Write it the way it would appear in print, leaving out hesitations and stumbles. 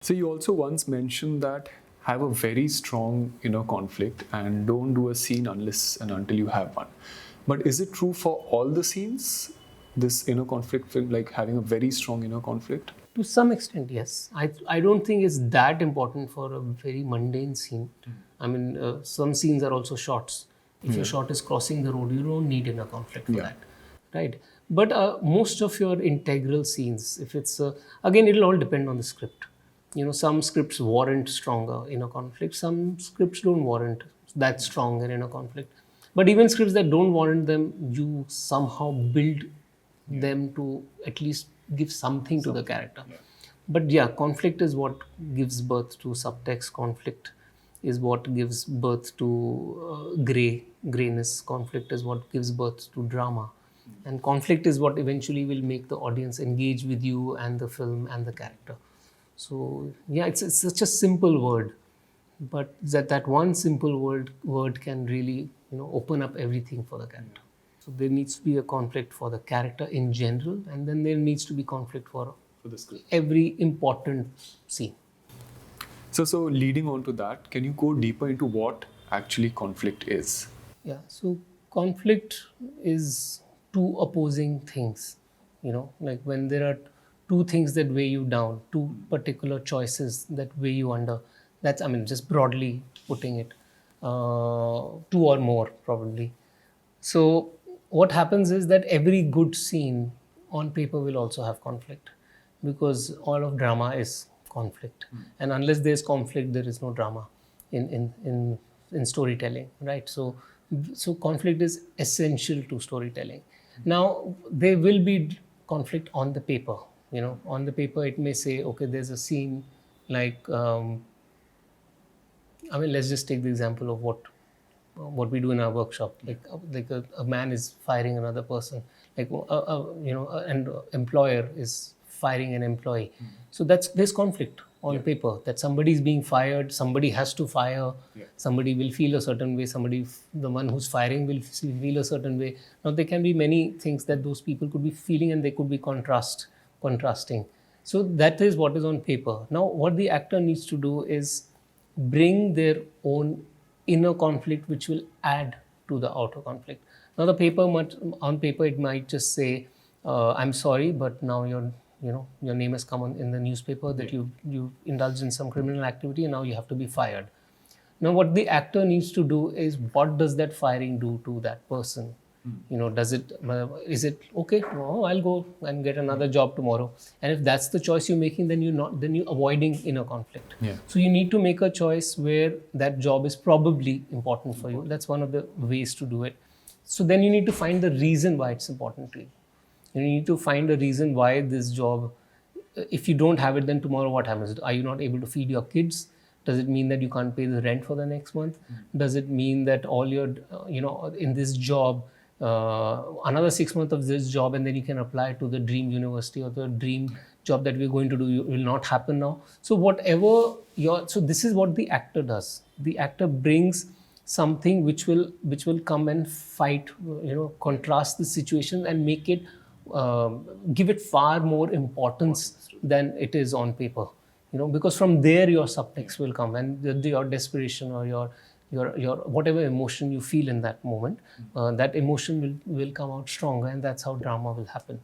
So you also once mentioned that have a very strong inner conflict and don't do a scene unless and until you have one. But is it true for all the scenes? This inner conflict film, like having a very strong inner conflict? To some extent, yes. I don't think it's that important for a very mundane scene. I mean, some scenes are also shots. If your shot is crossing the road, you don't need inner conflict for that, right? But most of your integral scenes, if it's again, it'll all depend on the script. Some scripts warrant stronger inner conflict. Some scripts don't warrant that strong an inner conflict. But even scripts that don't warrant them, you somehow build them to at least give something to the character. But yeah, conflict is what gives birth to subtext. Conflict is what gives birth to grayness. Conflict is what gives birth to drama. And conflict is what eventually will make the audience engage with you and the film and the character. So yeah, it's such a simple word, but that one simple word can really open up everything for the character. So there needs to be a conflict for the character in general, and then there needs to be conflict for For the script. every important scene. So leading on to that, can you go deeper into what actually conflict is? Yeah. So conflict is two opposing things. Like when there are two things that weigh you down, two particular choices that weigh you under. That's, I mean, just broadly putting it, two or more probably. So what happens is that every good scene on paper will also have conflict, because all of drama is conflict, and unless there's conflict, there is no drama in storytelling, right? So conflict is essential to storytelling. Now there will be conflict on the paper. On the paper it may say, okay, there's a scene like I mean, let's just take the example of what we do in our workshop. Like a man is firing another person, like an employer is firing an employee. So there's conflict on paper, that somebody is being fired, somebody has to fire. Somebody will feel a certain way, the one who's firing will feel a certain way. Now there can be many things that those people could be feeling, and they could be contrasting. So that is what is on paper. Now what the actor needs to do is bring their own inner conflict, which will add to the outer conflict. Now on paper it might just say, I'm sorry, but now your name has come in the newspaper that you indulged in some criminal activity, and now you have to be fired. Now what the actor needs to do is, what does that firing do to that person? Is it okay? No, I'll go and get another job tomorrow. And if that's the choice you're making, then you're avoiding inner conflict. So you need to make a choice where that job is probably important for you. That's one of the ways to do it. So then you need to find the reason why it's important to you. You need to find a reason why this job, if you don't have it, then tomorrow what happens? Are you not able to feed your kids? Does it mean that you can't pay the rent for the next month? Does it mean that all your, in this job, another 6 months of this job, and then you can apply to the dream university or the dream job that we're going to do will not happen now? So so this is what the actor does. The actor brings something which will come and fight, contrast the situation and make it, give it far more importance than it is on paper. Because from there your subtext will come, and your desperation or your whatever emotion you feel in that moment, that emotion will come out stronger, and that's how drama will happen.